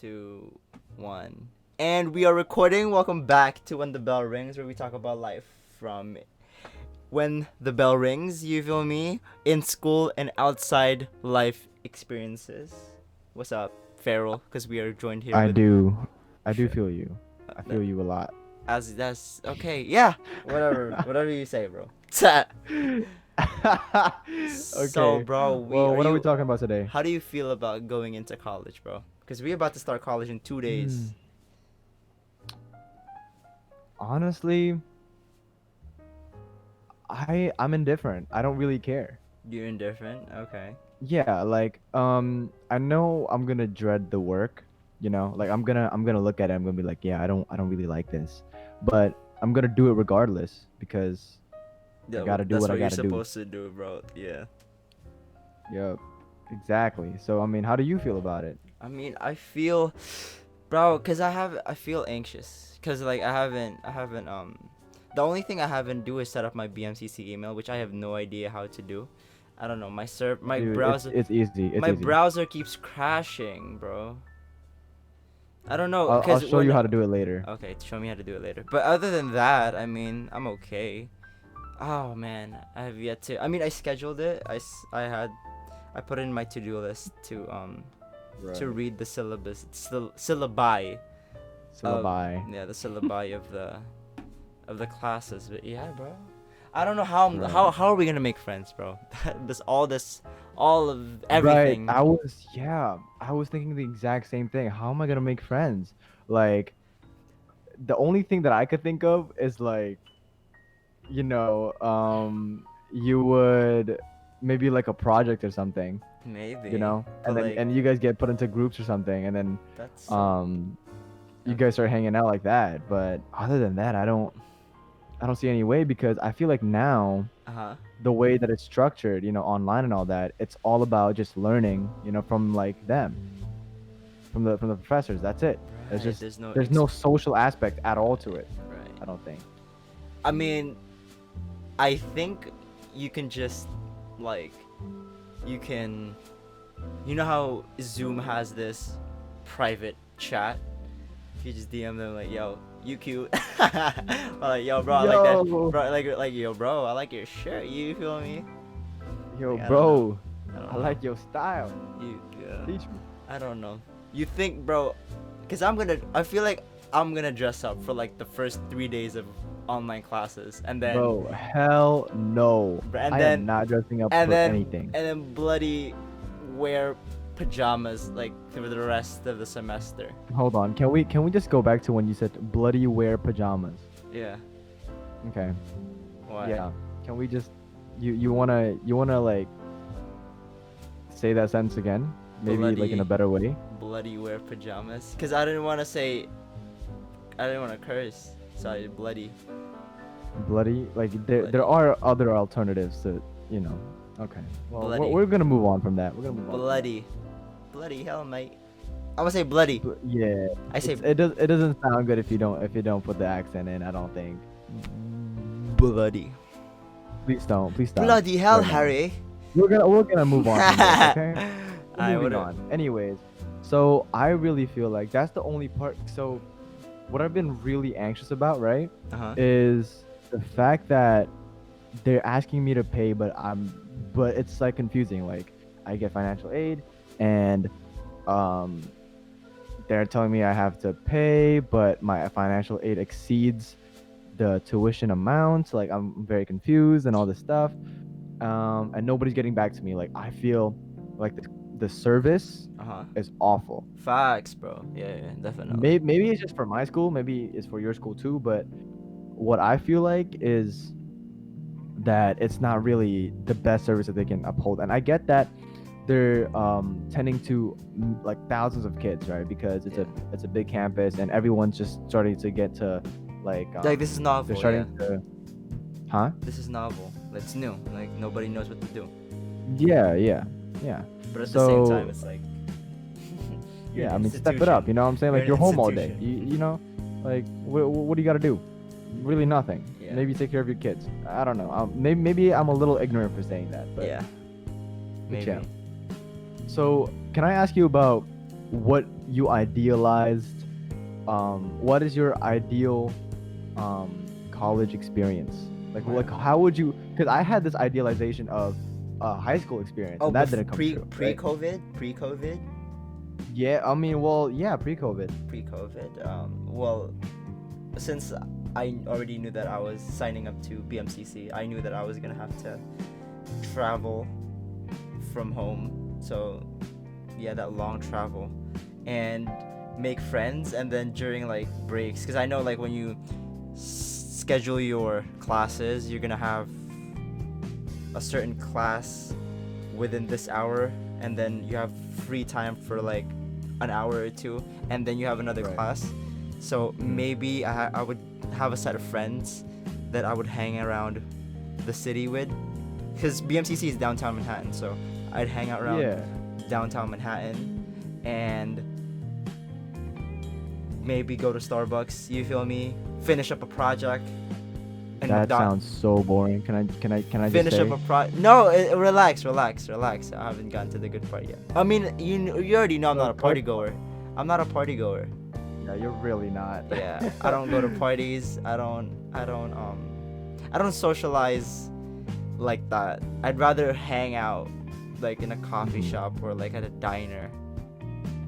2, 1. And we are recording. Welcome back to When the Bell Rings, where we talk about life from when the bell rings, you feel me? In school and outside life experiences. What's up, Farrel? Because we are joined here I with. do. I do feel you. I feel you a lot. As that's okay, yeah. Whatever you say, bro. So, Okay. bro, Well, what are we talking about today? how do you feel about going into college, bro? Because we're about to start college in 2 days. Honestly, I'm indifferent. I don't really care. You're indifferent, okay. Yeah, I know I'm gonna dread the work, like I'm gonna look at it, I'm gonna be like, yeah, I don't really like this. But I'm gonna do it regardless because I Yeah, gotta do that's what I what you're gotta do. supposed to do, bro. Yeah. Yep. Exactly. So I mean, how do you feel about it? I mean, I feel, bro, cause I feel anxious, cause like I haven't. The only thing I haven't do is set up my BMCC email, which I have no idea how to do. I don't know. My Dude, browser, it's easy. It's my easy. browser keeps crashing, bro. I don't know, I'll cause show you when. how to do it later. Okay, show me how to do it later. But other than that, I mean, I'm okay. Oh man, I have yet to. I mean, I scheduled it. I put it in my to-do list to Right. read the syllabi of Syllabi. the syllabi of the classes. But yeah, bro, I don't know how Right. how are we gonna make friends, bro? All of Right. everything. I was thinking the exact same thing. How am I gonna make friends? Like, the only thing that I could think of is like, you would maybe like a project or something, Maybe, and but then like you guys get put into groups or something, and then that's so. um you guys start hanging out like that. But other than that, I don't see any way because I feel like now Uh-huh. the way that it's structured, online and all that, it's all about just learning, from like them, from the professors. That's it. There's Right. just there's no social aspect at all to Right. it. Right. I don't think. I mean, I think you can just like you can you know how Zoom has this private chat. You just DM them like, yo, you cute. Or like, yo, bro, I like that, Yo, bro, like, yo, bro, I like your shirt. You feel me? yo, Like, I don't know. bro, I don't I know. like your style. Yeah. Teach me. I don't know. You think, bro? Cause I feel like I'm gonna dress up for like the first 3 days of online classes, and then, Bro, hell no. and I am then, not dressing up and for then, anything. and then bloody wear pajamas like through the rest of the semester. Hold on. Can we just go back to when you said bloody wear pajamas? Yeah. Okay. Why? Yeah. Can we just you wanna like say that sentence again? Maybe like in a better way. Bloody wear pajamas. Cause I didn't want to say. I didn't want to curse. So I did bloody. Bloody. Like there Bloody. there are other alternatives to, Okay. Well, Bloody. we're gonna move on from that. We're gonna move on. Bloody. Bloody hell, mate. I'm gonna say bloody. Yeah. I say It doesn't sound good if you don't put the accent in. I don't think. bloody. Please don't. Please stop. Bloody hell, Right now. Harry. We're gonna move on from this, okay? I Moving would. on. Anyways, so I really feel like that's the only part. So, what I've been really anxious about, right, Uh-huh. is the fact that they're asking me to pay, but it's like confusing. Like, I get financial aid, and um, they're telling me I have to pay, but my financial aid exceeds the tuition amount. Like, I'm very confused and all this stuff. And nobody's getting back to me. Like, I feel like the service Uh-huh. is awful. Facts, bro. Yeah, definitely. Maybe it's just for my school, maybe it's for your school too, but what I feel like is that it's not really the best service that they can uphold. And I get that they're tending to like thousands of kids, right? Because it's a big campus and everyone's just starting to get to Like this is novel. they're starting to, huh? This is novel. It's new. Like nobody knows what to do. Yeah. But at the same So time, it's like. you're yeah, an I mean, step it up. institution. You know what I'm saying? Like, You're you're an home all day. institution. Like, what do you got to do? Really nothing. Yeah. Maybe take care of your kids. I don't know. Maybe I'm a little ignorant for saying that. But Yeah. but Maybe. yeah. So, can I ask you about what you idealized. What is your ideal college experience? Like how would you? Because I had this idealization of high school experience, Oh, and that didn't come pre true, pre right? COVID, pre COVID, Yeah, I mean, well, yeah, pre-COVID. pre COVID. Well, since I already knew that I was signing up to BMCC, I knew that I was gonna have to travel from home. So yeah, that long travel, and make friends, and then during like breaks, because I know like when you schedule your classes, you're gonna have a certain class within this hour, and then you have free time for like an hour or two, and then you have another Right. class. So Mhm. maybe I would have a set of friends that I would hang around the city with, because BMCC is downtown Manhattan, so I'd hang out around Yeah, downtown Manhattan, and maybe go to Starbucks, you feel me? Finish up a project, and that sounds so boring. Can I just finish up say a no, relax, relax. I haven't gotten to the good part yet. I mean, you already know I'm the not a party good goer. I'm not a party goer. Yeah, you're really not. Yeah, I don't go to parties. I don't socialize like that. I'd rather hang out like in a coffee Mhm. shop or like at a diner.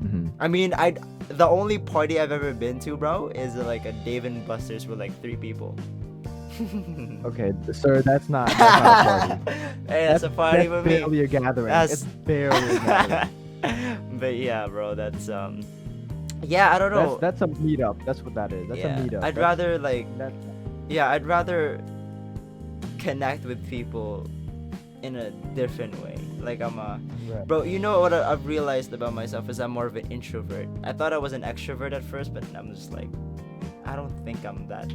Mhm. I mean, the only party I've ever been to, bro, is like a Dave and Buster's with like 3 people. Okay, sir, that's not a party. Hey, that's a party That's with me. barely a gathering. That's It's barely a gathering. but yeah, bro, that's yeah, I don't know. That's a meetup. That's what that is. That's Yeah, a meetup. I'd That's, rather like that's yeah, I'd rather connect with people in a different way. Like I'm a right. bro. You know what I've realized about myself is I'm more of an introvert. I thought I was an extrovert at first, but I'm just like, I don't think I'm that.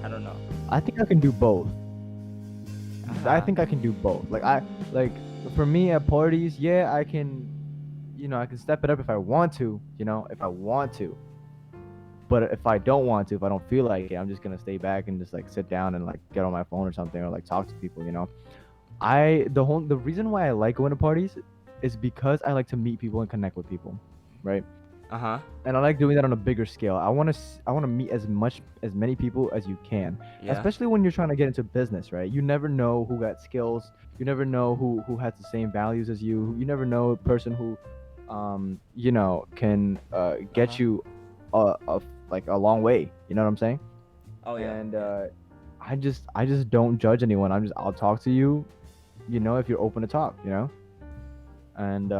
I don't know. I think I can do both. I Uh-huh. think I can do both. Like for me at parties, yeah, I can, I can step it up if I want to, if I want to. But if I don't want to, if I don't feel like it, I'm just gonna stay back and just like sit down and like get on my phone or something or like talk to people. The reason why I like going to parties is because I like to meet people and connect with people, right? Uh-huh. And I like doing that on a bigger scale. I want to meet as many people as you can, Yeah. especially when you're trying to get into business, right? You never know who got skills. You never know who has the same values as you. You never know a person who, can Uh-huh. get you, like a long way. You know what I'm saying? Oh yeah. And Yeah. I just don't judge anyone. I'll talk to you, if you're open to talk. And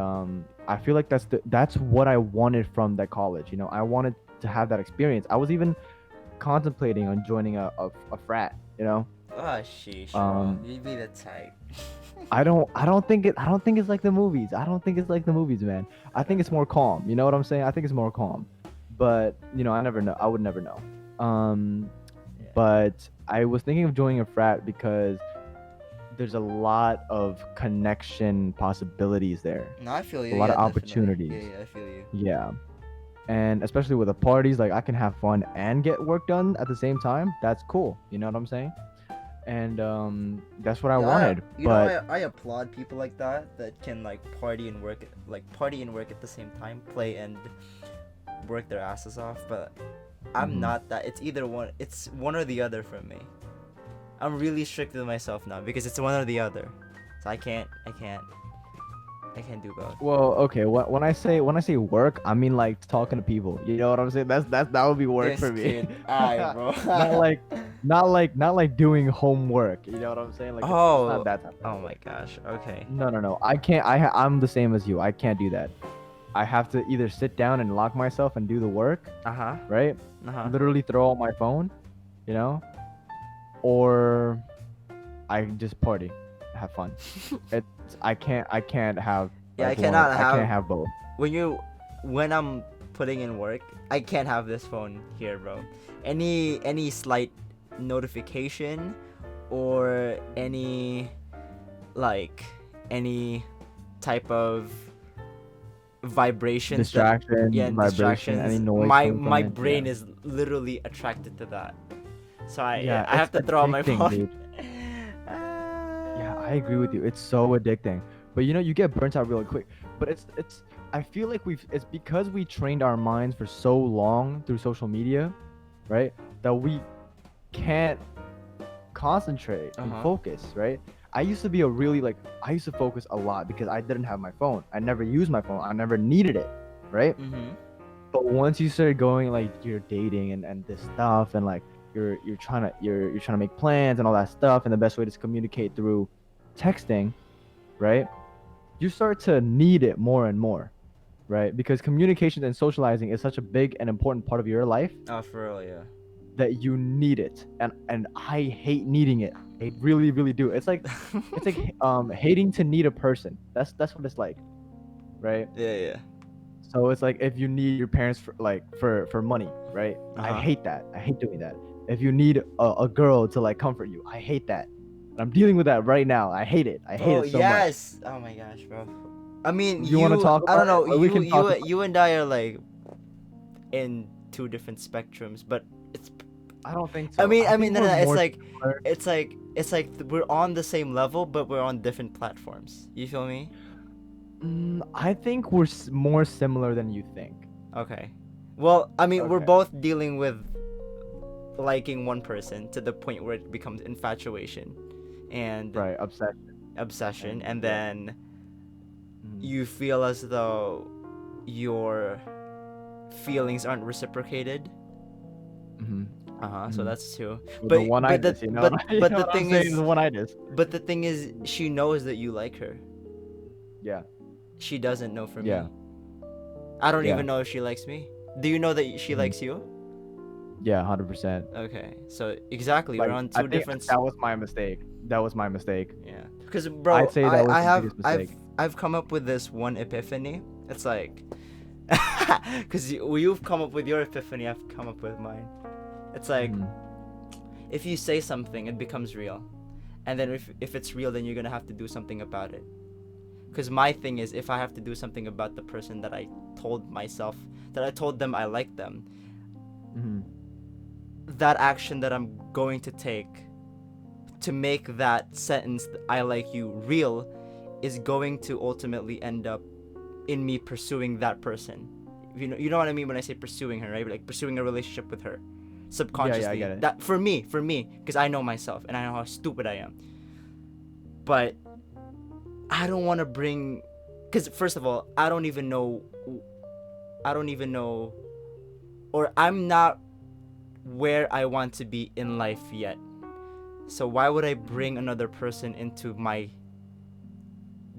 I feel like that's what I wanted from that college. I wanted to have that experience. I was even contemplating on joining a frat. Oh sheesh, bro. Um, You'd be the type. I don't think it's like the movies. I don't think it's like the movies, man. I think it's more calm. You know what I'm saying? I think it's more calm. But I never know. I would never know. Um, Yeah. but I was thinking of joining a frat because there's a lot of connection possibilities there. No, I feel A you. lot Yeah, of definitely. opportunities. Yeah, I feel you. Yeah. And especially with the parties, like I can have fun and get work done at the same time. That's cool. You know what I'm saying? And that's what I Yeah, wanted. But I applaud people like that can like party and work at the same time, play and work their asses off. But I'm mhm. not that. It's either one. It's one or the other for me. I'm really strict with myself now because it's one or the other. So I can't do both. Well, okay. When I say work, I mean like talking to people. You know what I'm saying? That would be work This for me. kid, alright, bro. not like not like doing homework. You know what I'm saying? Like it's not Oh, that type of oh my work. gosh. Okay. No. I can't. I'm the same as you. I can't do that. I have to either sit down and lock myself and do the work, Uh huh. right? Uh huh. Literally throw out my phone, you know, or I just party, have fun. It's I can't have Yeah, I like one. cannot I can't have have both. when I'm putting in work. I can't have this phone here, bro. Any slight notification or like any type of vibrations that Distraction, yeah and vibration, any distractions, noise my coming from my it. brain is literally attracted to that, so Yeah, I it's have to throw out my addicting, phone. dude. Yeah, I agree with you. It's so addicting. But you get burnt out really quick. But it's I feel like it's because we trained our minds for so long through social media, right? That we can't concentrate and Uh-huh. focus, right? I used to be a really like I used to focus a lot because I didn't have my phone. I never used my phone. I never needed it, right? Mm-hmm. But once you started going like you're dating and this stuff and like you're trying to make plans and all that stuff and the best way to communicate through texting, right? You start to need it more and more, right? Because communication and socializing is such a big and important part of your life Oh, for real, yeah. that you need it. And I hate needing it. I really, really do. It's like hating to need a person. That's what it's like, right? Yeah, yeah. So it's like if you need your parents for money, right? I Uh-huh. hate that. I hate doing that. If you need a girl to like comfort you, I hate that. And I'm dealing with that right now. I hate it. I hate Bro, it so much. yes. Oh my gosh, bro. I mean, You want to talk I about don't it, know, or we can talk about you and I are like in two different spectrums, but it's I don't think so. I I think mean, no, we're no, more similar. it's like we're on the same level, but we're on different platforms. You feel me? I think we're more similar than you think. Okay. Well, I mean, we're Okay. both dealing with liking one person to the point where it becomes infatuation and Right. Obsession. obsession, And and yeah. then Mhm. you feel as though your feelings aren't reciprocated. Mhm. So Mhm. that's two. With the one But the itis, you know. You but know the what I'm thing saying? The is, one itis. she knows that you like her. Yeah. She doesn't know for Yeah. me. I don't Yeah. even know if she likes me. Do you know that she Mhm. likes you? Yeah. 100%. Okay, so exactly, we're Like on I two think different. that was my mistake. That was my mistake. Yeah, because I'd bro, say that was the biggest mistake. I've come up with this one epiphany. It's like, because you've come up with your epiphany, I've come up with mine. It's like Mhm. if you say something, it becomes real, and then if it's real, then you're gonna have to do something about it. Because my thing is, if I have to do something about the person that I told myself that I told them I like them, Mhm. that action that I'm going to take to make that sentence "I like you" real is going to ultimately end up in me pursuing that person. You know what I mean when I say pursuing her, right? Like pursuing a relationship with her, Yeah. Yeah. I subconsciously. get it. That for me, because I know myself and I know how stupid I am. But I don't want to bring, because first of all, I don't even know, or I'm not where I want to be in life yet. So why would I Mhm. bring another person into my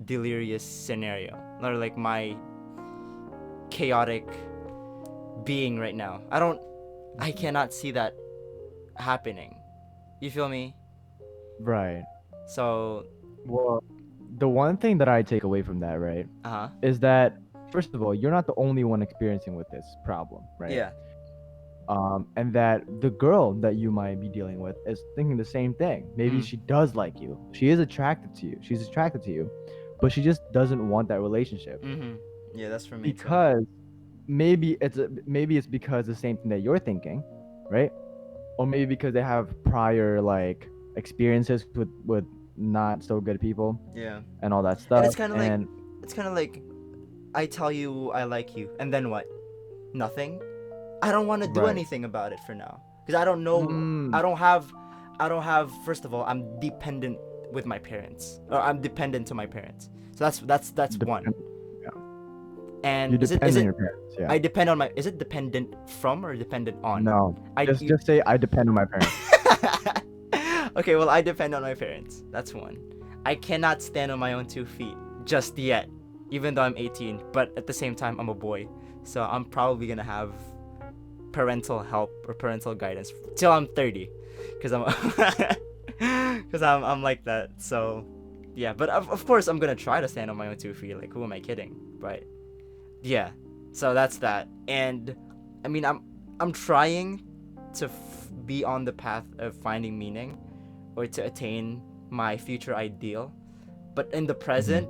delirious scenario, or like my chaotic being right now? I cannot see that happening. You feel me? Right. So, Well, the one thing that I take away from that, right, uh huh. is that first of all, you're not the only one experiencing with this problem, right? Yeah. And that the girl that you might be dealing with is thinking the same thing. Maybe Mm. she does like you. She is attracted to you. She's attracted to you, but she just doesn't want that relationship Mhm. Yeah, that's for me too. because maybe it's because the same thing that you're thinking, right? Or maybe because they have prior like experiences with not so good people Yeah. and all that And stuff. And it's kind of like I tell you I like you, and then what? Nothing. I don't want to do right. anything about it for now because I don't know. Mm, I don't have. First of all, I'm dependent with my parents, or I'm dependent to my parents. So that's one. depend, yeah. You And depend is on it your parents, yeah. I depend on my. Is it dependent from or dependent on? No, I just say I depend on my parents. Okay, well, I depend on my parents. That's one. I cannot stand on my own 2 feet just yet, even though I'm 18. But at the same time, I'm a boy, so I'm probably gonna have parental help or parental guidance till I'm 30, because I'm because I'm like that. So yeah, but of course I'm gonna try to stand on my own 2 feet. Like, who am I kidding? But yeah, so that's that. And I mean, I'm trying to be on the path of finding meaning or to attain my future ideal. But in the Mhm, present,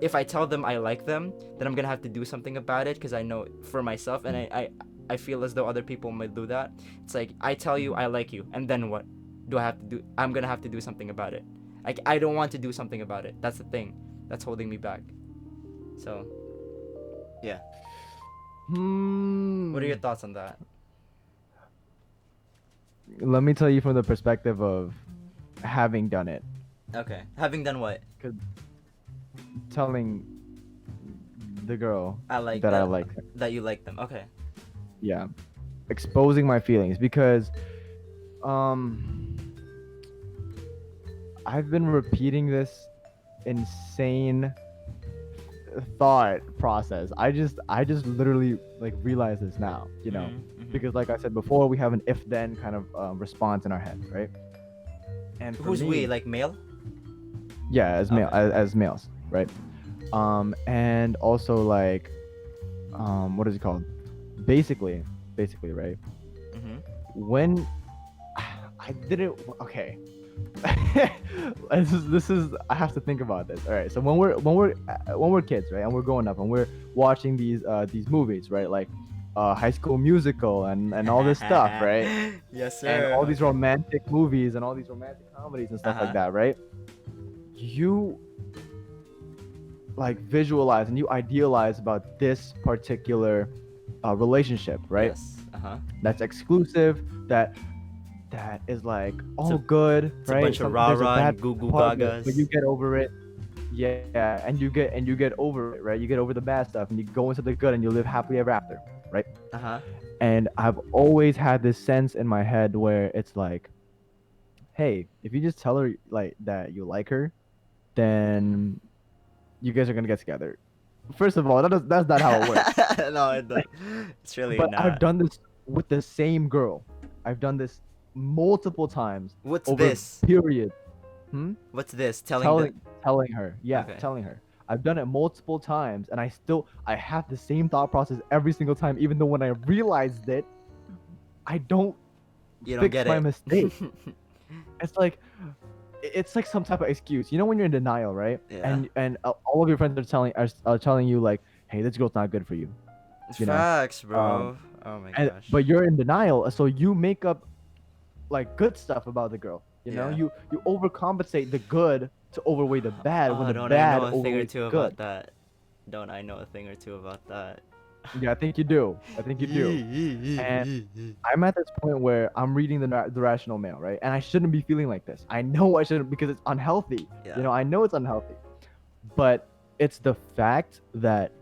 if I tell them I like them, then I'm gonna have to do something about it because I know for myself, and mhm, I feel as though other people might do that. It's like I tell you mhm. I like you, and then what? Do I have to do? I'm gonna have to do something about it. Like, I don't want to do something about it. That's the thing that's holding me back. So Yeah. Hmm. What are your thoughts on that? Let me tell you from the perspective of having done it. Okay. Having done what? 'Cause telling the girl I like that I that. like her. That you like them. Okay. Yeah. Exposing my feelings because um I've been repeating this insane thought process. I just literally like realize this now, because like I said before, we have an if then kind of response in our head, right? And for Who's we? me, Like male? yeah, as male Okay. as males, right? And also like what is it called? Basically, right? Mm-hmm. When I didn't okay. This is I have to think about this. All right, so when we're kids, right, and we're growing up and we're watching these movies, right, like High School Musical and all this stuff, right, Yes, and sir. all these Okay. romantic movies and all these romantic comedies and stuff like Uh-huh. that, right? You like visualize and you idealize about this particular relationship, right? Yes. Uh-huh. That's exclusive. That is like It's all a good, it's a right? bunch of There's a rah-rah bad and goo-goo part, but you gagas. get over it. Yeah, and you get over it, right? You get over the bad stuff, and you go into the good, and you live happily ever after, right? Uh-huh. And I've always had this sense in my head where it's like, hey, if you just tell her like that you like her, then you guys are gonna get together. First of all, that's not how it works. No, it's really But I've not. done this with the same girl. I've done this multiple times What's over this? periods. Hmm? What's this? Telling the Telling her, yeah, Okay. telling her. I've done it multiple times, and I have the same thought process every single time. Even though when I realized it, I don't You don't fix get my it. mistake. It's like it's like some type of excuse. You know when you're in denial, right? Yeah. And all of your friends are telling you like, hey, this girl's not good for you. You know. Facts, Um. bro. Oh my And gosh. but you're in denial, so you make up like good stuff about the girl. Yeah. You overcompensate the good to overweigh the bad when Oh, the don't I know bad a thing or overweighs the two good. about that? Don't I know a thing or two about that? Yeah, I think you do. I think you do. And I'm at this point where I'm reading the rational male, right? And I shouldn't be feeling like this. I know I shouldn't because it's unhealthy. Yeah. I know it's unhealthy. But it's the fact that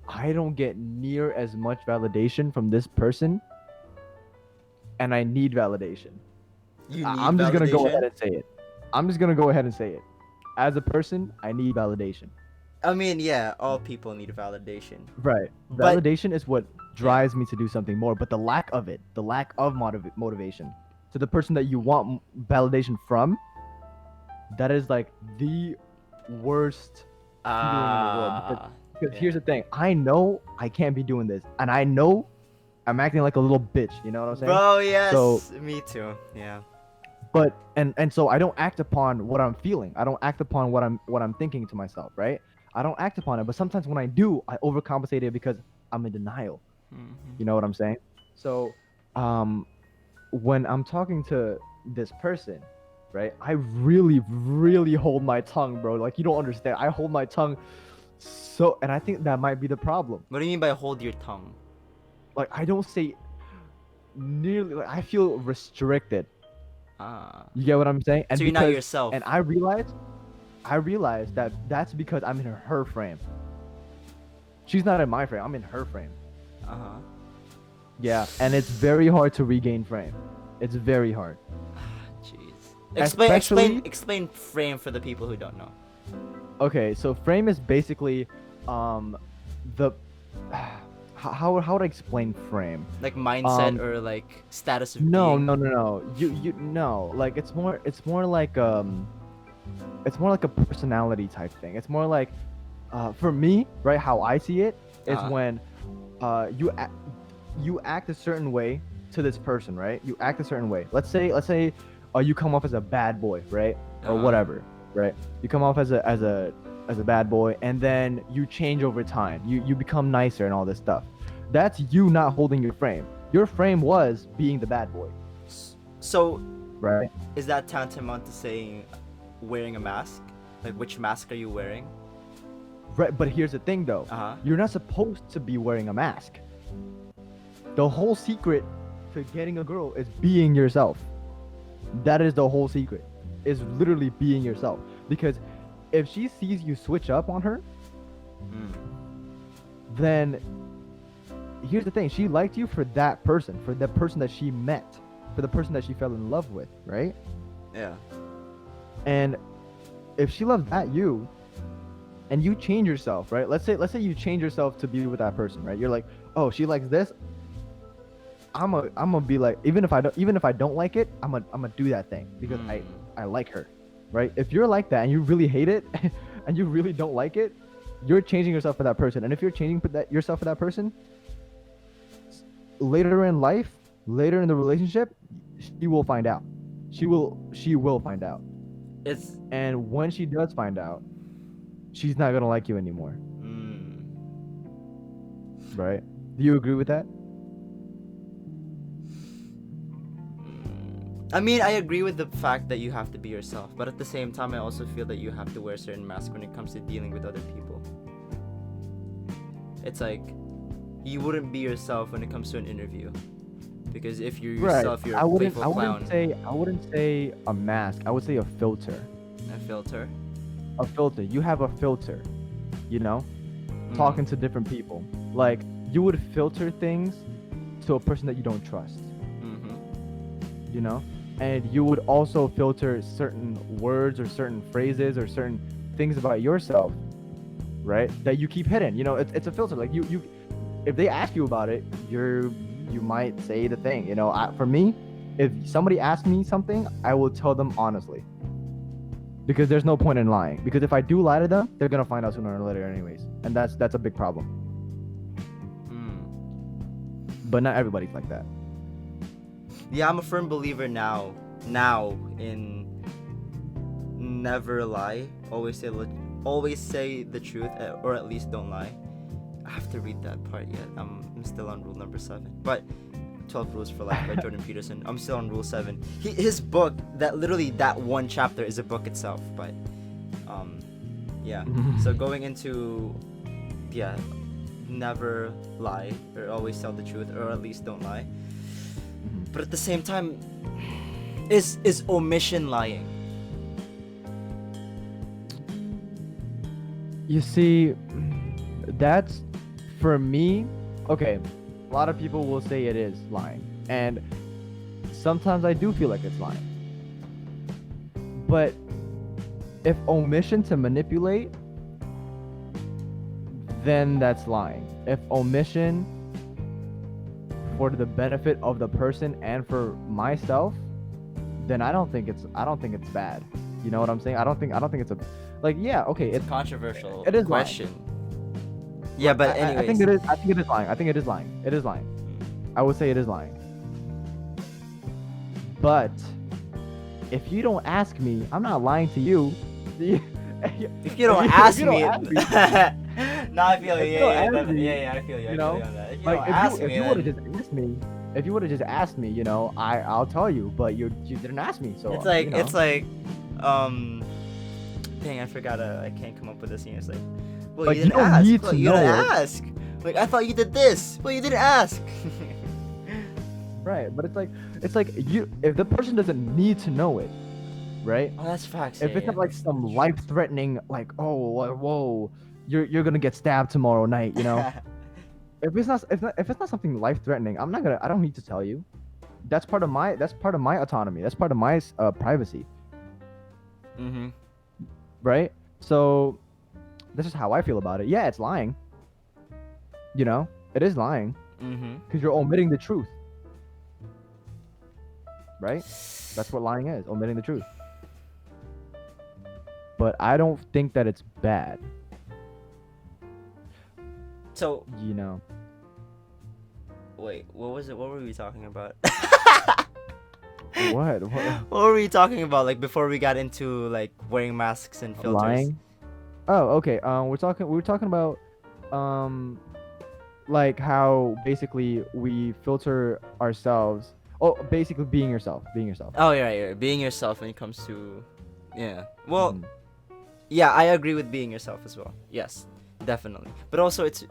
I don't get near as much validation from this person, and I need validation. You need I'm just gonna go ahead validation? and say it. I'm just gonna go ahead and say it. As a person, I need validation. I mean, yeah, all people need validation. Right. But Validation is what yeah. drives me to do something more, but the lack of it, the lack of motivation to the person that you want validation from, that is like the worst feeling in the world. Because here's Yeah. the thing, I know I can't be doing this, and I know I'm acting like a little bitch. You know what I'm saying? Bro, So, yes, me too. Yeah. but and so I don't act upon what I'm feeling. I don't act upon what I'm thinking to myself, right? I don't act upon it, but sometimes when I do, I overcompensate it because I'm in denial. Mhm. You know what I'm saying? So, um, when I'm talking to this person, right, I really, really hold my tongue, bro. Like you don't understand. I hold my tongue so, and I think that might be the problem. What do you mean by hold your tongue? Like I don't say nearly. Like I feel restricted. Ah. You get what I'm saying? And So you're not because, yourself. and I realized that that's because I'm in her frame. She's not in my frame. I'm in her frame. Uh-huh. Yeah, and it's very hard to regain frame. It's very hard. Jeez. Especially Explain frame for the people who don't know. okay. So frame is basically, the how would I explain frame? Like mindset Um, or like status of no, being. no, no, no. You no. Like it's more like a personality type thing. It's more like, for me, right? How I see it is Uh-huh. when, you act a certain way to this person, right? You act a certain way. Let's say, you come off as a bad boy, right, or Uh-huh. whatever, right? You come off as a bad boy, and then you change over time. You become nicer and all this stuff. That's you not holding your frame. Your frame was being the bad boy, So right? is that tantamount to saying wearing a mask? Like which mask are you wearing? Right, but here's the thing though. Uh-huh. You're not supposed to be wearing a mask. The whole secret to getting a girl is being yourself. That is the whole secret. Is literally being yourself. Because if she sees you switch up on her, then here's the thing. She liked you for that person that she met, for the person that she fell in love with, right? Yeah. And if she loves you, and you change yourself, right? Let's say you change yourself to be with that person, right? You're like, oh, she likes this. I'm gonna be like, even if I don't like it, I'm gonna do that thing because I like her, right? If you're like that and you really hate it, and you really don't like it, you're changing yourself for that person. And if you're changing yourself for that person, later in life, later in the relationship, she will find out. She will find out. And when she does find out, she's not gonna like you anymore. Right? Do you agree with that? I mean, I agree with the fact that you have to be yourself, but at the same time, I also feel that you have to wear certain masks when it comes to dealing with other people. It's like, you wouldn't be yourself when it comes to an interview, because if you're yourself, right. you're a playful clown. I wouldn't say a mask. I would say a filter. A filter? A filter. You have a filter, you know, talking to different people. Like, you would filter things to a person that you don't trust. You know, and you would also filter certain words or certain phrases or certain things about yourself, right? That you keep hidden. You know, it's a filter. Like you, if they ask you about it, you might say the thing. You know, for me, if somebody asks me something, I will tell them honestly. Because there's no point in lying. Because if I do lie to them, they're gonna find out sooner or later, anyways, and that's a big problem. But not everybody's like that. Yeah, I'm a firm believer now in never lie. Always say the truth, or at least don't lie. I have to read that part yet. I'm still on rule number 7. But 12 Rules for Life by Jordan Peterson. I'm still on rule 7. His book, that one chapter is a book itself. But yeah. So going into never lie, or always tell the truth, or at least don't lie. But at the same time, is omission lying? You see, that's, for me, okay, a lot of people will say it is lying. And sometimes I do feel like it's lying. But if omission to manipulate, then that's lying. If omission for the benefit of the person and for myself, then I don't think it's bad. You know what I'm saying? I don't think it's a, like, yeah, okay, it's a controversial it is question. Lying. Yeah, but anyways, I think it is lying. I think it is lying. It is lying. I would say it is lying. But if you don't ask me, I'm not lying to you. If you don't ask me, no, I feel you. Yeah, I feel you. You know, if you would have just asked me, you know, I'll tell you. But you didn't ask me, so it's like, you know. Dang, I forgot. I can't come up with this thing. It's like, well, like, you didn't don't ask. need Well, to you know didn't it. ask. Like, I thought you did this. Well, you didn't ask. Right, but it's like you, if the person doesn't need to know it, right? Oh, that's facts. If it's not like some life-threatening, like, oh, whoa, you're gonna get stabbed tomorrow night, you know. if it's not something life-threatening, I don't need to tell you. That's part of my autonomy. That's part of my privacy. Right? So this is how I feel about it. Yeah, it's lying. You know, it is lying. Because you're omitting the truth. Right? That's what lying is, omitting the truth. But I don't think that it's bad. So, you know. Wait, what was it? What were we talking about? What? What were we talking about? Like, before we got into like wearing masks and filters. Lying? Oh, okay. We were talking about like how basically we filter ourselves. Oh, basically being yourself. Oh, yeah. Being yourself when it comes to, yeah. Well, yeah, I agree with being yourself as well. Yes. definitely. But also, it's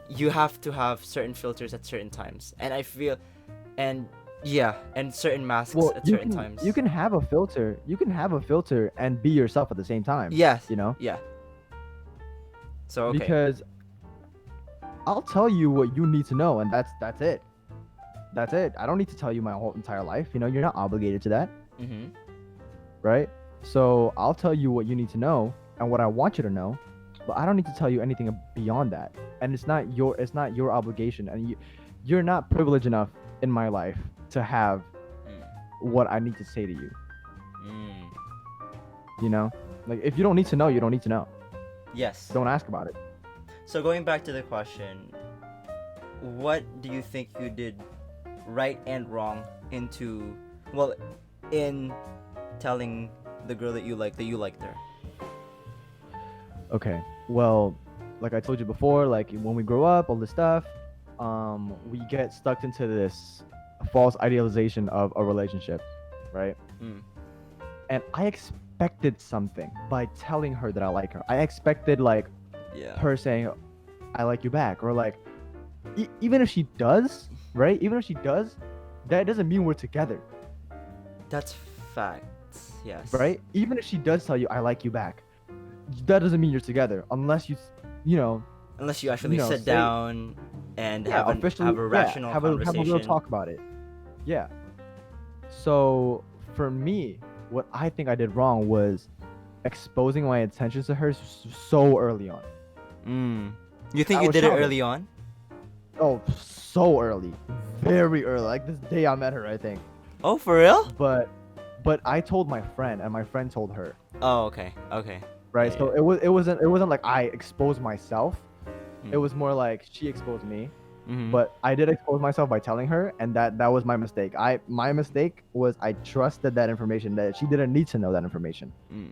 you have to have certain filters at certain times, and I feel, and yeah, and certain masks Well, at you certain can times. you can have a filter. You can have a filter and be yourself at the same time. Yes. You know, Yeah. So okay. because I'll tell you what you need to know, and that's it. That's it. I don't need to tell you my whole entire life. You know, you're not obligated to that, Mhm. right? So I'll tell you what you need to know and what I want you to know, but I don't need to tell you anything beyond that. And it's not your obligation, and you're not privileged enough in my life to have Mm. what I need to say to you. Mm. You know, like if you don't need to know, you don't need to know. Yes. Don't ask about it. So going back to the question, what do you think you did right and wrong in telling the girl that you liked her? Okay. Well, like I told you before, like when we grow up, all this stuff, we get stuck into this false idealization of a relationship, right? Mm. And I expected something by telling her that I like her. I expected like Yeah. her saying, "I like you back," or like, even if she does, right? Even if she does, that doesn't mean we're together, That's facts. Yes. right? Even if she does tell you, "I like you back," that doesn't mean you're together unless you know, Unless you actually sit say, down and yeah, have officially, have a rational have a conversation. real talk about it. Yeah. So for me, what I think I did wrong was exposing my intentions to her so early on. Mm. You think I you was did it childish. early on? Oh, so early, very early. Like this day I met her, I think. Oh, for real? But I told my friend, and my friend told her. Oh, okay. Okay. Right. Yeah, So yeah. it wasn't like I exposed myself. Mm. It was more like she exposed me. Mhm. But I did expose myself by telling her, and that was my mistake. My mistake was I trusted that information, that she didn't need to know that information, Mm.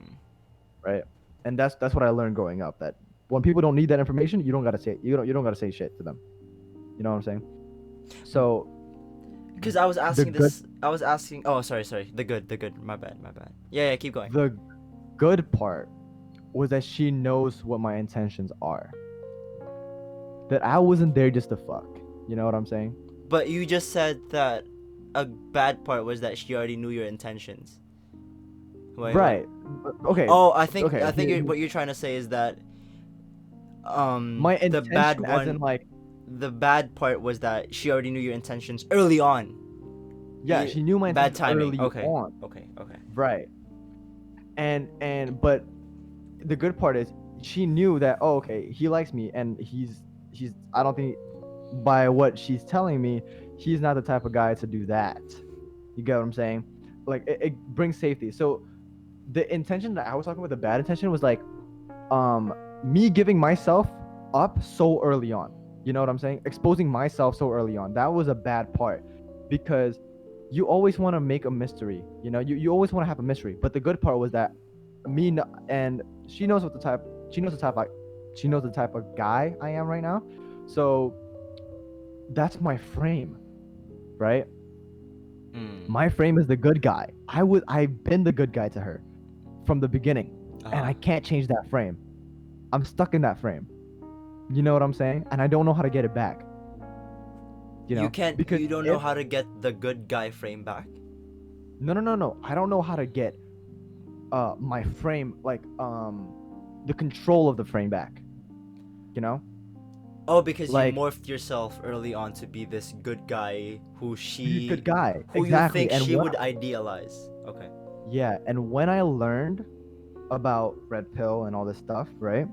right? And that's what I learned growing up, that when people don't need that information, you don't gotta say you don't gotta say shit to them. You know what I'm saying? So Because I was the asking good this. I was asking. Oh, sorry. The good. My bad. Yeah, yeah. Keep going. the good part was that she knows what my intentions are. That I wasn't there just to fuck. You know what I'm saying? But you just said that a bad part was that she already knew your intentions. Wait, what? Right. Okay. Oh, I think Okay. what you're trying to say is that My the bad intention, as in one, like, the bad part was that she already knew your intentions early on. yeah, she knew my Bad intentions timing. early Okay. on. Okay. Right. But the good part is she knew that, oh, okay, he likes me, and he's I don't think, by what she's telling me, he's not the type of guy to do that. You get what I'm saying? Like it brings safety. So the intention that I was talking about, the bad intention, was like me giving myself up so early on. You know what I'm saying? Exposing myself so early on. That was a bad part, because you always want to make a mystery. You know, you always want to have a mystery. But the good part was that and she knows what the type she knows the type like she knows the type of guy I am right now. So that's my frame, right? Mm. My frame is the good guy. I've been the good guy to her from the beginning, and I can't change that frame. I'm stuck in that frame. You know what I'm saying? And I don't know how to get it back. You know? can't. Because You don't know how to get the good guy frame back. no. I don't know how to get my frame, like the control of the frame back. You know? Oh, because you Like, morphed yourself early on to be this good guy who good guy. who Exactly. you think And she when would idealize. Okay. yeah, and when I learned about red pill and all this stuff, right?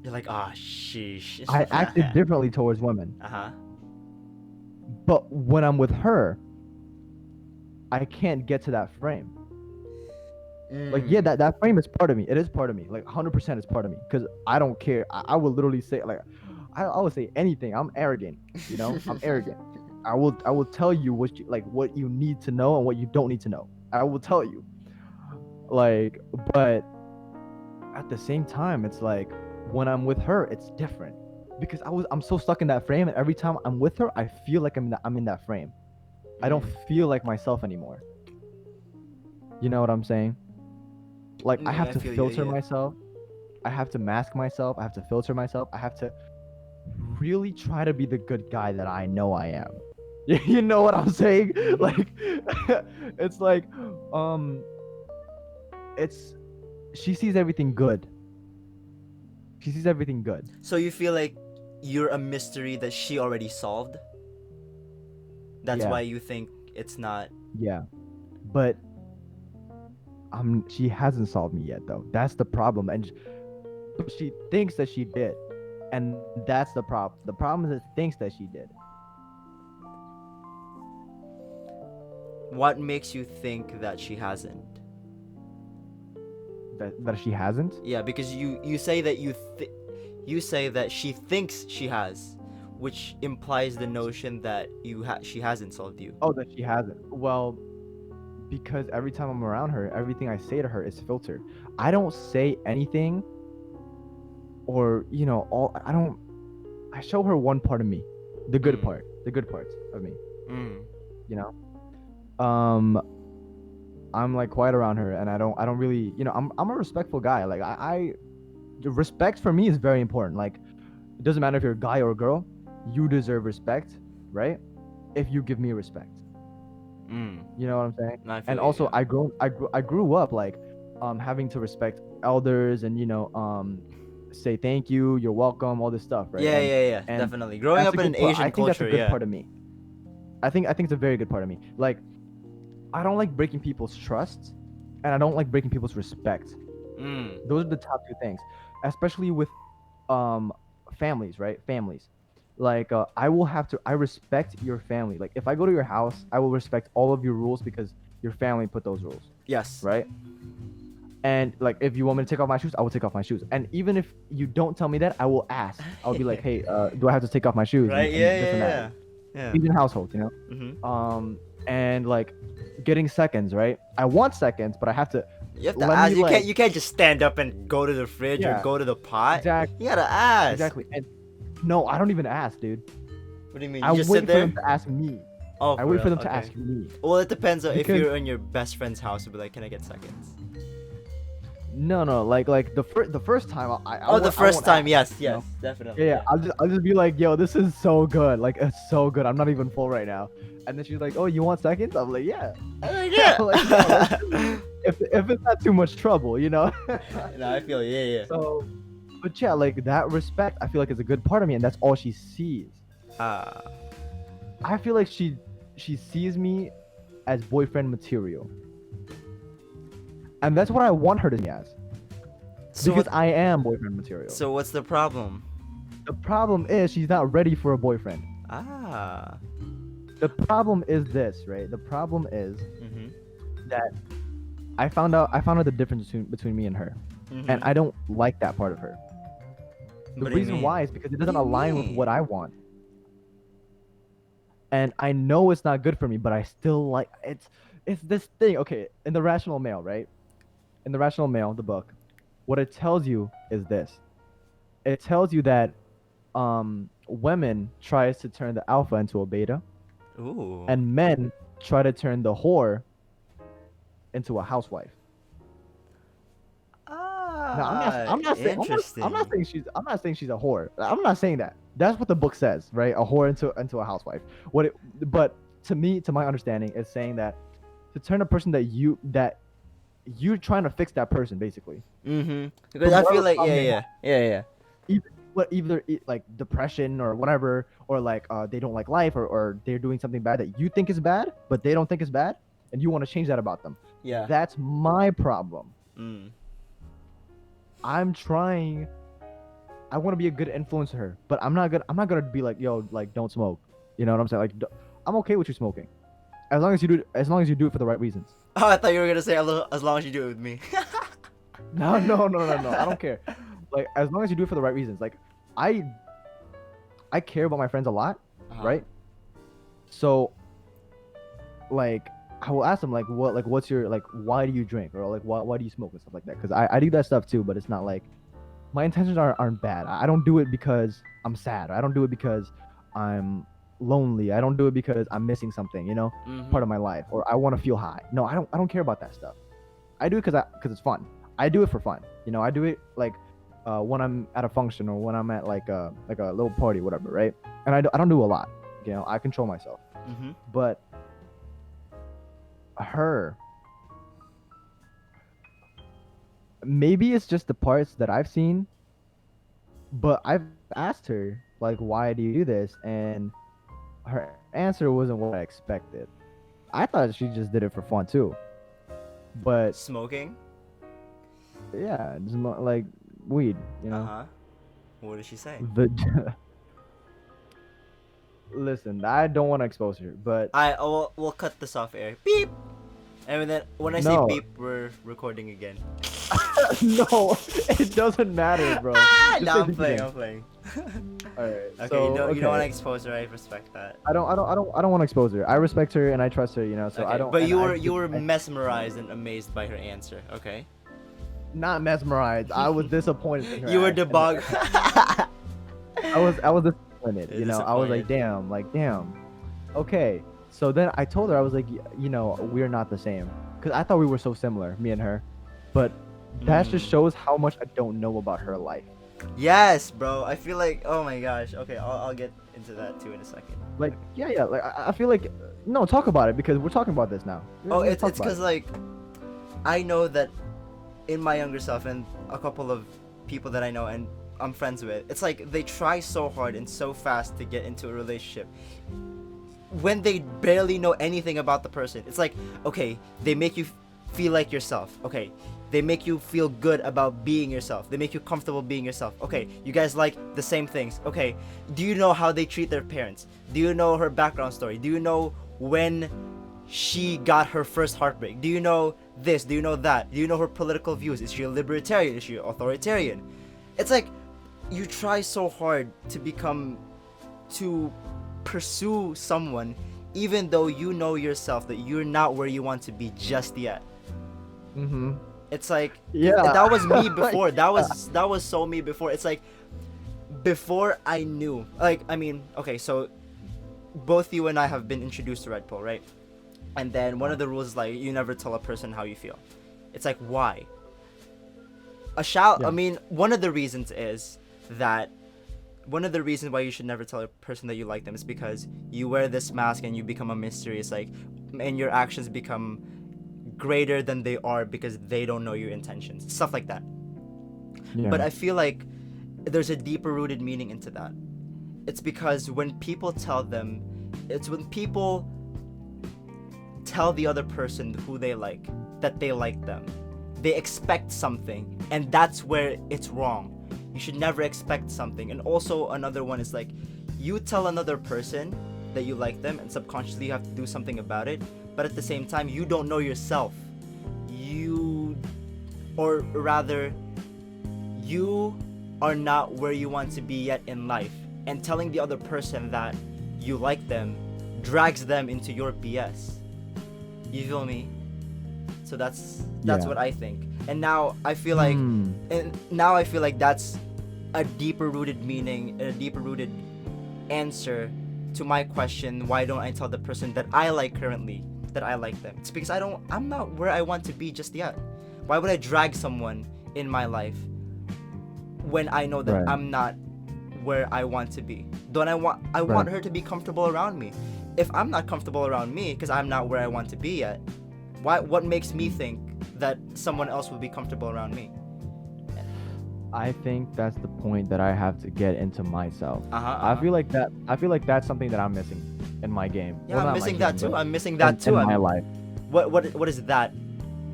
You're like, ah, sheesh. I acted differently towards women. Uh-huh. But when I'm with her, I can't get to that frame. Like, yeah, that frame is part of me. It is part of me. Like 100% is part of me, because I don't care. I will literally say, like, I would say anything. I'm arrogant, you know? I'm arrogant. I will tell you what you need to know and what you don't need to know. I will tell you. Like, but at the same time, it's like when I'm with her, it's different, because I'm so stuck in that frame, and every time I'm with her, I feel like I'm in that frame. I don't feel like myself anymore. You know what I'm saying? Like, I have to feel you, filter yeah. myself. I have to mask myself. I have to filter myself. I have to really try to be the good guy that I know I am. You know what I'm saying? Mhm. Like, it's like, um, it's she sees everything good. She sees everything good. So you feel like you're a mystery that she already solved. That's Yeah, why you think it's not. yeah. But she hasn't solved me yet, though. That's the problem, but she thinks that she did, and that's the problem. The problem is it thinks that she did. What makes you think that she hasn't? That she hasn't. Yeah, because you say that you say that she thinks she has, which implies the notion that she hasn't solved you. Oh, that she hasn't. Well, because every time I'm around her, everything I say to her is filtered. I don't say anything, or all. I don't. I show her one part of me, the good part, the good parts of me. Mm. You know. I'm like quiet around her, and I don't really. I'm a respectful guy. Like the respect for me is very important. Like, it doesn't matter if you're a guy or a girl, you deserve respect, right? If you give me respect. Mm. You know what I'm saying? I feel And you, also, yeah. I grew up like, having to respect elders, and say thank you, you're welcome, all this stuff, right? Yeah, yeah, yeah, And definitely. Growing that's up a in an good part. I Asian think that's a culture, good yeah. part of me. I think it's a very good part of me. Like, I don't like breaking people's trust, and I don't like breaking people's respect. Mm. Those are the top two things, especially with um families, right? Families. Like, I respect your family. Like, if I go to your house, I will respect all of your rules because your family put those rules, Yes. right? And like, if you want me to take off my shoes, I will take off my shoes. And even if you don't tell me that, I will ask. I'll be like, hey, do I have to take off my shoes, Right? and Yeah, this and yeah, that. yeah. Yeah. Asian household, Mhm. and like, getting seconds, right? I want seconds, but I have to You have to let me ask. like, You can't just stand up and go to the fridge or yeah, go to the pot. exactly, You gotta ask. exactly. And no, I don't even ask, dude. What do you mean? I You just sit wait for them there? to ask me. Oh, I for wait for real? them to Okay. ask me. Well, it depends on if Because you're in your best friend's house. You'll be like, "Can I get seconds?" no, like the first time Oh, the I first won't time, ask, yes, you know? yes, definitely, Yeah, yeah. I'll just be like, yo, this is so good. Like, it's so good. I'm not even full right now. And then she's like, oh, you want seconds? I'm like, yeah. Yeah. I'm like, yeah, if it's not too much trouble, No, I feel yeah, yeah. So, but yeah, like, that respect, I feel like is a good part of me, and that's all she sees. Ah. I feel like she sees me as boyfriend material, and that's what I want her to see me as, So because what? I am boyfriend material. So what's the problem? The problem is she's not ready for a boyfriend. Ah. The problem is this, right? The problem is Mhm. that I found out the difference between me and her, and Mhm. I don't like that part of her. The What do you reason mean? why is because it What do doesn't you align with what mean? I want, and I know it's not good for me, but I still like it's this thing. Okay, in the Rational Male, right? In the Rational Male, the book, what it tells you is this. It tells you that women tries to turn the alpha into a beta, Ooh. and men try to turn the whore into a housewife. Now, Ah, interesting. I'm not saying she's a whore. I'm not saying that. That's what the book says, right? A whore into a housewife. But to me, to my understanding, it's saying that to turn a person that you're trying to fix that person, basically, Mhm. Because from I whatever feel like problem yeah, they have, yeah, yeah, yeah. either like depression or whatever, or like, they don't like life, or they're doing something bad that you think is bad, but they don't think is bad, and you want to change that about them. Yeah. That's my problem. Mm. I'm trying. I want to be a good influence to her, but I'm not good. I'm not gonna be like, yo, like, don't smoke. You know what I'm saying? Like, I'm okay with you smoking, as long as you do it. As long as you do it for the right reasons. Oh, I thought you were gonna say as long as you do it with me. No. I don't care. Like, as long as you do it for the right reasons. Like, I care about my friends a lot, Uh-huh. right? So, like, I will ask them, like, what's your, like, why do you drink, or like, why do you smoke and stuff like that? Because I do that stuff too, but it's not like my intentions aren't bad. I don't do it because I'm sad. I don't do it because I'm lonely. I don't do it because I'm missing something, part Mhm. of my life, or I want to feel high. No, I don't care about that stuff. I do it because it's fun. I do it for fun. I do it like when I'm at a function or when I'm at like a little party, whatever, right? And I don't do a lot. You know, I control myself. Mhm. But her, maybe it's just the parts that I've seen, but I've asked her like, why do you do this? And her answer wasn't what I expected. I thought she just did it for fun too. But Smoking. yeah, it's like weed, you Uh know. huh. What did she say? The listen, I don't want to expose her, but We'll cut this off air. Beep. And then when I say no, beep, we're recording again. no, it doesn't matter, bro. Just No, say I'm beep playing. again. I'm playing. All right. Okay, So you don't want to okay. expose her. I respect that. I don't want to expose her. I respect her and I trust her, you know. So Okay, I don't. but And I you just were mesmerized and amazed by her answer. Okay. not mesmerized. I was disappointed in her. You were And debug. I was disappointed. You know, I was like, Disappointed. damn. Okay. So then I told her, I was like, you know, we're not the same, because I thought we were so similar, me and her, but that just Mm. shows how much I don't know about her life. Yes, bro. I feel like, oh my gosh. Okay, I'll get into that too in a second. Like, yeah. Like, I feel like, no, talk about it because we're talking about this now. Oh, Let's talk it's about because it. like I know that in my younger self and a couple of people that I know and I'm friends with, it's like they try so hard and so fast to get into a relationship when they barely know anything about the person. It's like, okay, they make you feel like yourself. Okay, they make you feel good about being yourself. They make you comfortable being yourself. Okay, you guys like the same things. Okay, do you know how they treat their parents? Do you know her background story? Do you know when she got her first heartbreak? Do you know this? Do you know that? Do you know her political views? Is she a libertarian? Is she an authoritarian? It's like you try so hard to pursue someone even though you know yourself that you're not where you want to be just yet. Mm-hmm. It's like Yeah. that was me before. That was so me before. It's like before I knew. Like I mean, okay, so both you and I have been introduced to Red Pill, right? And then one of the rules is like you never tell a person how you feel. It's like why? Yeah. I mean, one of the reasons is that one of the reasons why you should never tell a person that you like them is because you wear this mask and you become a mystery. It's like, and your actions become greater than they are because they don't know your intentions. Stuff like that. Yeah. But I feel like there's a deeper rooted meaning into that. It's because it's when people tell the other person who they like that they like them. They expect something, and that's where it's wrong. You should never expect something. And also another one is like you tell another person that you like them and subconsciously you have to do something about it, but at the same time you don't know yourself. You or rather you are not where you want to be yet in life, and telling the other person that you like them drags them into your BS. You feel me? So that's Yeah. what I think. And now I feel like Hmm. that's a deeper rooted meaning and a deeper rooted answer to my question, why don't I tell the person that I like currently that I like them? It's because I'm not where I want to be just yet. Why would I drag someone in my life when I know that Right. I'm not where I want to be? I want Right. her to be comfortable around me. If I'm not comfortable around me because I'm not where I want to be yet, what makes me think that someone else will be comfortable around me? I think that's the point that I have to get into myself. Uh-huh. I feel like that. I feel like that's something that I'm missing in my game. Yeah, Well, I'm not my missing game, that too. but I'm missing that too. in my life. What is that?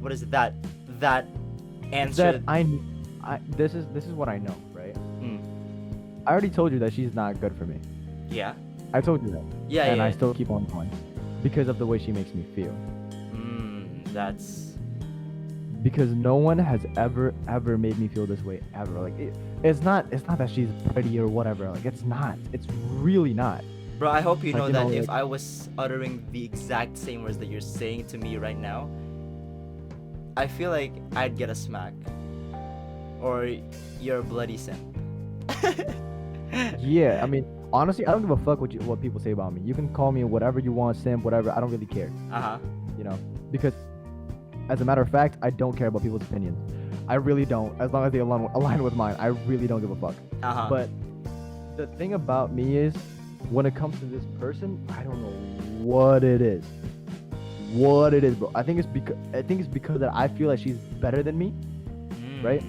What is that? That answer. That this is what I know, right? Hmm. I already told you that she's not good for me. Yeah. I told you that. Yeah. And Yeah. I still keep on going because of the way she makes me feel. That's. Because no one has ever made me feel this way ever. Like it's not that she's pretty or whatever. Like it's not. It's really not. Bro, I hope you Like, know you that know, if like- I was uttering the exact same words that you're saying to me right now, I feel like I'd get a smack. Or you're a bloody simp. Yeah, I mean, honestly, I don't give a fuck what people say about me. You can call me whatever you want, simp, whatever. I don't really care. Uh-huh. You know, because as a matter of fact, I don't care about people's opinions. I really don't. As long as they align with mine, I really don't give a fuck. Uh-huh. But the thing about me is, when it comes to this person, I don't know what it is. What it is, bro. I think it's because that I feel like she's better than me, right?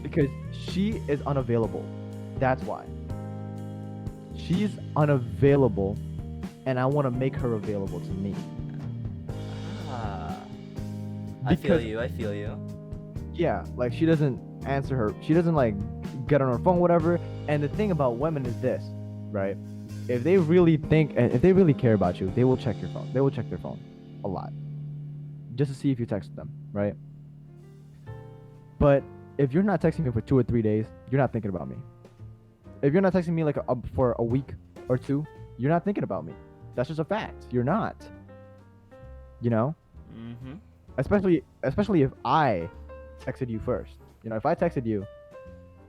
Because she is unavailable. That's why. She's unavailable, and I want to make her available to me. Ah. I feel you. I feel you. Yeah, like she doesn't answer her. She doesn't like get on her phone, whatever. And the thing about women is this, right? If they really think and if they really care about you, they will check your phone. They will check their phone a lot, just to see if you text them, right? But if you're not texting me for 2 or 3 days, you're not thinking about me. If you're not texting me like for a week or two, you're not thinking about me. That's just a fact. You're not. You know? Mm-hmm. Especially if I texted you first. You know, if I texted you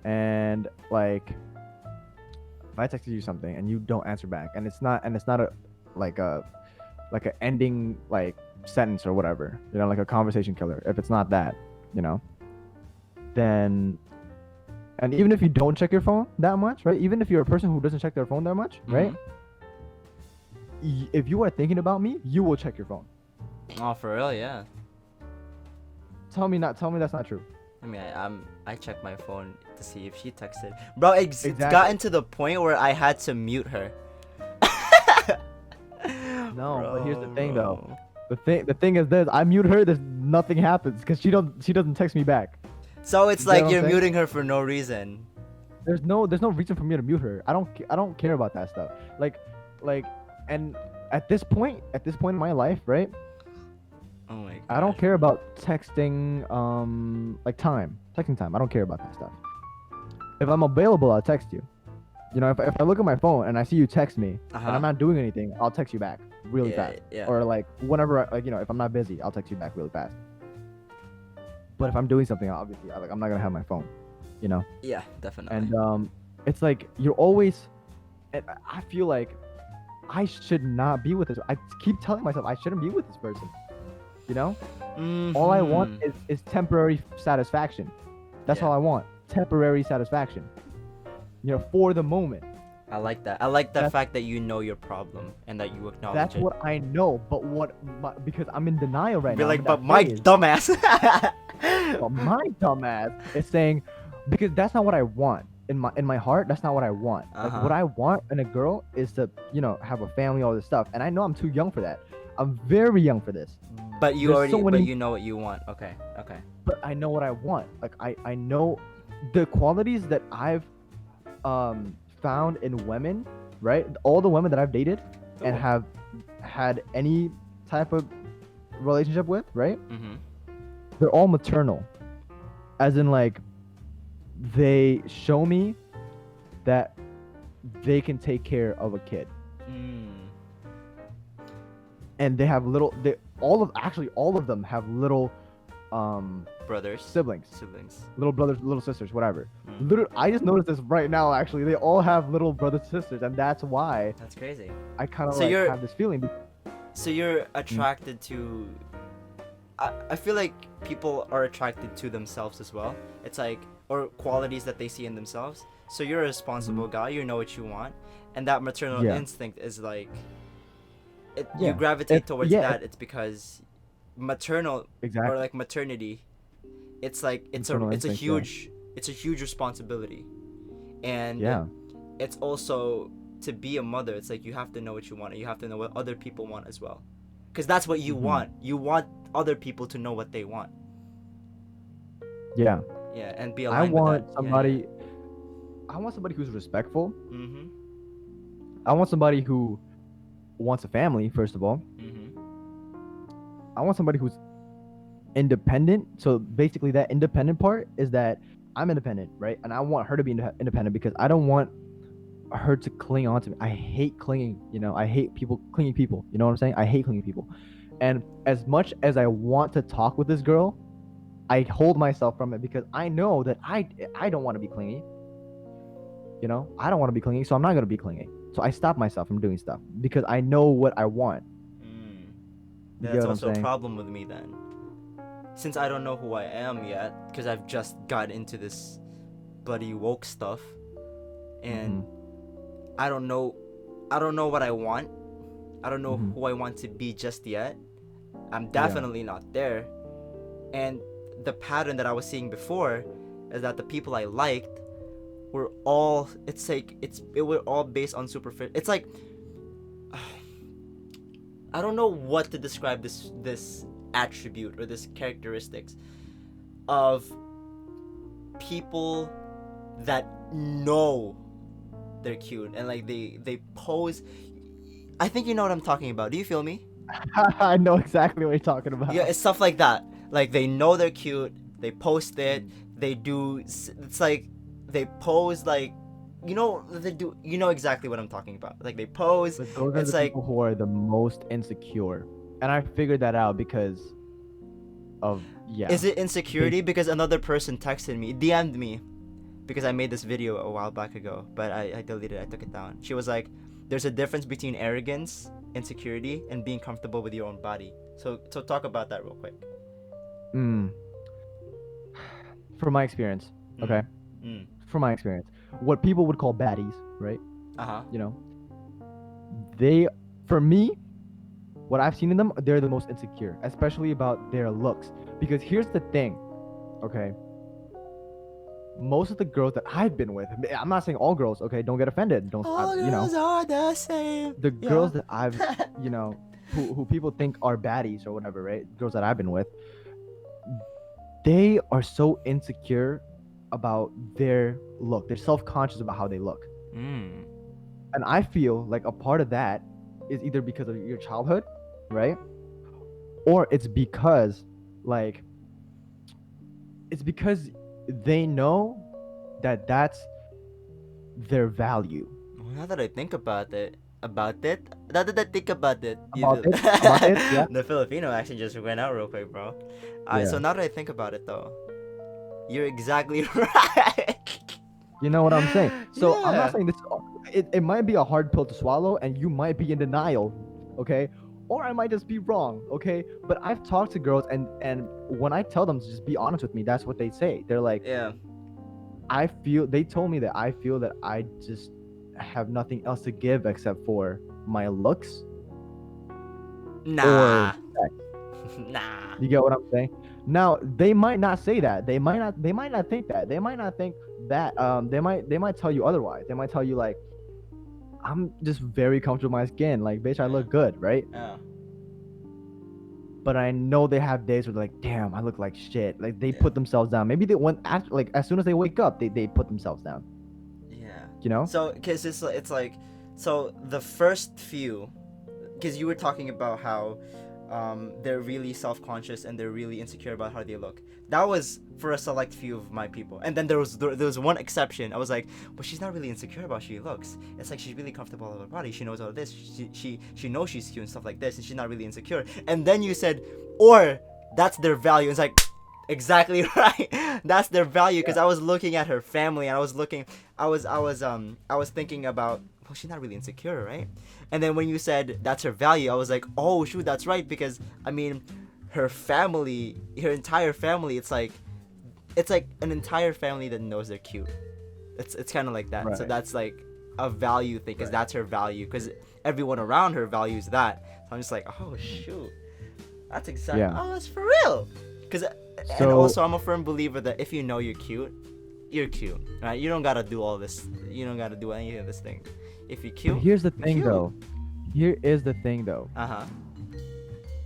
and like if I texted you something and you don't answer back and it's not a like a ending like sentence or whatever, you know, like a conversation killer. If it's not that, you know, then and even if you don't check your phone that much, right? Even if you're a person who doesn't check their phone that much, right? If you are thinking about me, you will check your phone. Oh, for real? Yeah. Tell me that's not true. I mean, I check my phone to see if she texted. Bro, it's gotten to the point where I had to mute her. No, Bro, but here's the thing though. The thing is this: I mute her, there's nothing happens because she doesn't text me back. So it's like you're muting her for no reason. There's no reason for me to mute her. I don't care about that stuff. Like, and at this point in my life, right? Oh my God. I don't care about texting, like texting time. I don't care about that stuff. If I'm available, I'll text you. You know, if I look at my phone and I see you text me and I'm not doing anything, I'll text you back really fast. Yeah. Or like whenever, like, you know, if I'm not busy, I'll text you back really fast. But if I'm doing something, obviously, I'm not gonna have my phone. You know. Yeah, definitely. And it's like you're always. And I feel like I should not be with this. I keep telling myself I shouldn't be with this person. You know. Mm-hmm. All I want is temporary satisfaction. That's all I want. Temporary satisfaction. You know, for the moment. I like that. I like the fact that you know your problem and that you acknowledge That's it. what I know. But because I'm in denial right Be now. like, but my dumbass. But my dumbass is saying, because that's not what I want. In my heart, that's not what I want. Like what I want in a girl is to, you know, have a family, all this stuff. And I know I'm too young for that. I'm very young for this. But you but you know what you want. Okay. But I know what I want. Like I know the qualities that I've found in women, right? All the women that I've dated and have had any type of relationship with, right? Mm-hmm. They're all maternal. As in, like, they show me that they can take care of a kid. And they have all of them have little brothers, siblings, little brothers, little sisters, whatever. I just noticed this right now. Actually, they all have little brothers and sisters, and that's why. That's crazy. I kind of have this feeling. So you're attracted to. I feel like people are attracted to themselves as well. It's like, or qualities that they see in themselves. So you're a responsible guy. You know what you want, and that maternal instinct is like. You gravitate towards that. It's because maternal or like maternity, it's like it's a huge responsibility, and it's also to be a mother. It's like you have to know what you want, and you have to know what other people want as well, because that's what you want. You want other people to know what they want. Yeah, and be aligned with that. I want somebody who's respectful. Mm-hmm. I want somebody who wants a family, first of all. I want somebody who's independent. So basically that independent part is that I'm independent, right? And I want her to be independent because I don't want her to cling on to me. I hate clinging, you know. I hate clinging people. You know what I'm saying? I hate clinging people. And as much as I want to talk with this girl, I hold myself from it because I know that I don't want to be clingy. You know, I don't want to be clingy, so I'm not going to be clingy. So I stop myself from doing stuff because I know what I want. That's also a problem with me then. since I don't know who I am yet, because I've just got into this bloody woke stuff, and I don't know what I want. I don't know who I want to be just yet. I'm definitely not there. And the pattern that I was seeing before is that the people I liked were all, it were all based on superficial. It's like, I don't know what to describe this attribute or this characteristics of people that know they're cute, and like they pose. I think you know what I'm talking about. Do you feel me? I know exactly what you're talking about. Yeah, it's stuff like that. Like, they know they're cute, they post it, they do. It's like they pose like, they do. You know exactly what I'm talking about. Like, they pose. But those are It's the like, people who are the most insecure, and I figured that out because of is it insecurity? Because another person texted me, DM'd me, because I made this video a while back ago, but I deleted it. I took it down. She was like, "There's a difference between arrogance, insecurity, and being comfortable with your own body." So talk about that real quick. From my experience, okay. Mm. From my experience, what people would call baddies, right? Uh-huh. They, for me, what I've seen in them, they're the most insecure, especially about their looks. Because here's the thing, okay? Most of the girls that I've been with, I'm not saying all girls, okay? Don't get offended. Don't, All girls are the same. The girls that I've, who people think are baddies or whatever, right? Girls that I've been with, they are so insecure about their look. They're self-conscious about how they look. And I feel like a part of that is either because of your childhood, right? Or it's because they know that that's their value. Well, now that I think about it, yeah. The Filipino accent just went out real quick, bro. Alright, so now that I think about it, though, you're exactly right. You know what I'm saying? So I'm not saying this. It might be a hard pill to swallow, and you might be in denial, okay? Or I might just be wrong, okay? But I've talked to girls, and when I tell them to just be honest with me, that's what they say. They're like, they told me that I feel that I just have nothing else to give except for my looks. Nah. You get what I'm saying? Now, they might not say that. They might not think that. They might not think that. They might tell you otherwise. They might tell you like, I'm just very comfortable with my skin. Like, bitch, I look good, right? Yeah. But I know they have days where they're like, damn, I look like shit. Like, they put themselves down. Maybe they went after, like, as soon as they wake up, they put themselves down. Yeah. So, because it's like, so the first few, because you were talking about how they're really self-conscious and they're really insecure about how they look. That was for a select few of my people. And then there was one exception. I was like, but she's not really insecure about how she looks. It's like she's really comfortable with her body. She knows all this. She knows she's cute and stuff like this, and she's not really insecure. And then you said, or that's their value. It's like, exactly right. That's their value, because I was looking at her family, and I was thinking about, well, she's not really insecure, right? And then when you said that's her value, I was like, oh shoot, that's right, because I mean, her entire family, it's like an entire family that knows they're cute. It's kind of like that. Right. So that's like a value thing, because that's her value, because everyone around her values that. So I'm just like, oh shoot, that's exactly. Oh, that's for real. And also, I'm a firm believer that if you know you're cute, right? You don't gotta do all this. You don't gotta do any of this thing. If you're cute. But here's the thing, though. Here is the thing, though.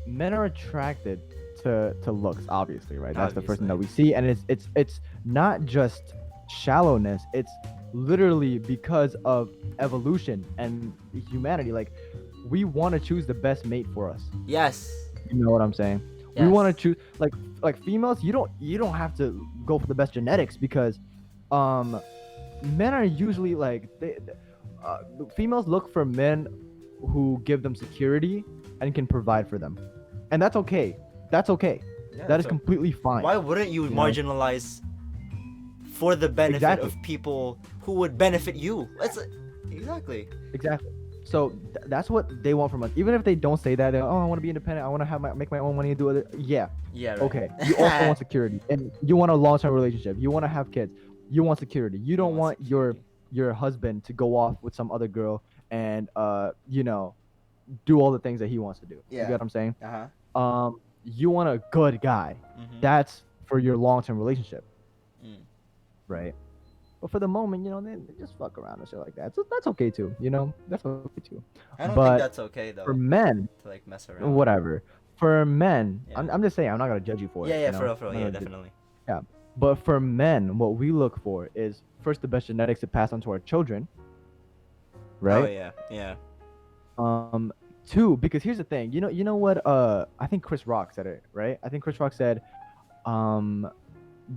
Men are attracted to looks, obviously, right? That's the first thing that we see, and it's not just shallowness. It's literally because of evolution and humanity. Like, we want to choose the best mate for us. Yes. You know what I'm saying? Yes. We want to choose like females. You don't have to go for the best genetics, because men are usually like females look for men who give them security and can provide for them, and that's okay. Yeah, that is completely fine. Why wouldn't you marginalize for the benefit of people who would benefit you? Exactly. So that's what they want from us. Even if they don't say that, they're, oh, I want to be independent. I want to make my own money and do other. Yeah, Yeah, right. okay. You also want security, and you want a long-term relationship. You want to have kids. You want security. You don't want your husband to go off with some other girl and do all the things that he wants to do. You Yeah. get what I'm saying? Uh-huh. You want a good guy. Mm-hmm. That's for your long-term relationship, Mm. right? But for the moment, they just fuck around and shit like that. So that's okay too. That's okay too. I don't think But that's okay though. for men, To like mess around. whatever. For men, Yeah. I'm just saying, I'm not gonna judge you for it. Yeah, for real, I'm not yeah, gonna definitely. Yeah. But for men, what we look for is first the best genetics to pass on to our children. Right? Oh yeah, yeah. Two, because here's the thing. You know what I think Chris Rock said it, right? I think Chris Rock said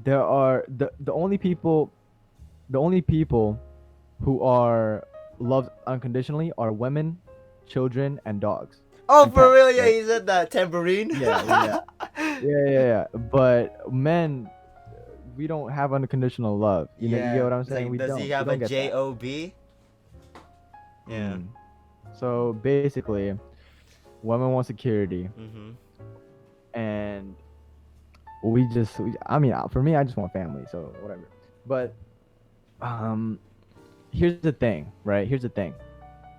there are the only people who are loved unconditionally are women, children, and dogs. Oh, And for pets, real? Yeah, right? he said that. Tambourine? Yeah. But men, we don't have unconditional love. You get what I'm It's saying? like, We does don't. he have we a don't get that. J-O-B? Yeah. So basically, women want security, Mm-hmm. and for me, I just want family. So whatever. But here's the thing, right? Here's the thing.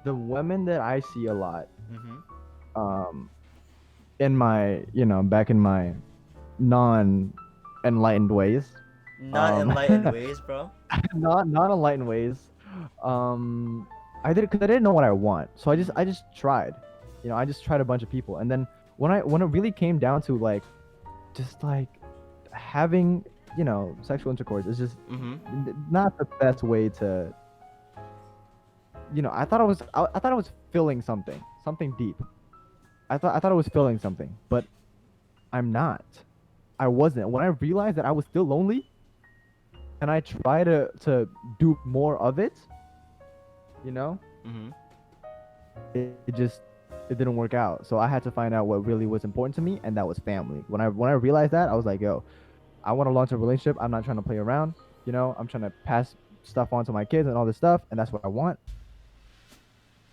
The women that I see a lot, Mm-hmm. in my, back in my non-enlightened ways, Not enlightened ways, bro. not enlightened ways, I did it because I didn't know what I want. So I just tried, I just tried a bunch of people, and then when it really came down to like, just like having, sexual intercourse is just not the best way to. I thought I was filling something deep. I thought I was filling something, but I'm not. I wasn't. When I realized that I was still lonely, and I try to do more of it, Mm-hmm. it didn't work out. So I had to find out what really was important to me, and that was family. When I realized that, I was like, yo, I want a long-term relationship. I'm not trying to play around. I'm trying to pass stuff on to my kids and all this stuff, and that's what I want.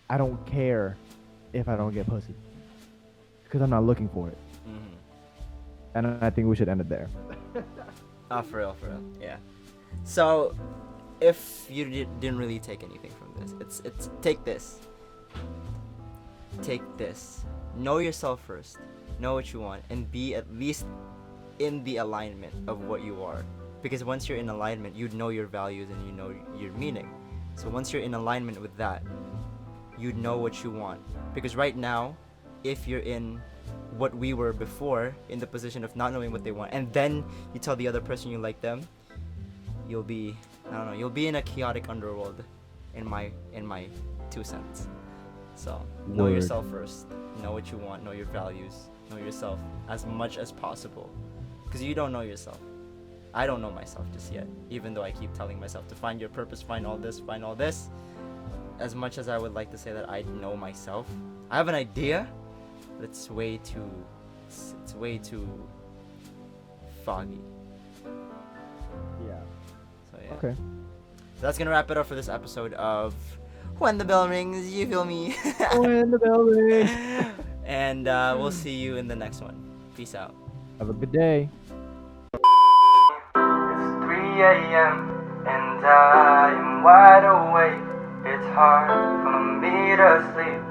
I don't care if I don't get pussy, because I'm not looking for it. Mm-hmm. And I think we should end it there. Oh, for real, yeah. So, if you didn't really take anything from this, it's take this. Take this. Know yourself first. Know what you want, and be at least in the alignment of what you are. Because once you're in alignment, you know your values and you know your meaning. So once you're in alignment with that, you know what you want. Because right now, if you're in what we were before, in the position of not knowing what they want, and then you tell the other person you like them, you'll be in a chaotic underworld, in my 2 cents. So know Word. yourself first. Know what you want. Know your values. Know yourself as much as possible, because you don't know yourself. I don't know myself just yet, even though I keep telling myself to find your purpose, find all this. As much as I would like to say that I know myself, I have an idea, but it's way too foggy. Yeah. So yeah. Okay. So that's gonna wrap it up for this episode of When the Bell Rings. You feel me? When the bell rings. And we'll see you in the next one. Peace out. Have a good day. It's 3 a.m. and I am wide awake. It's hard for me to sleep.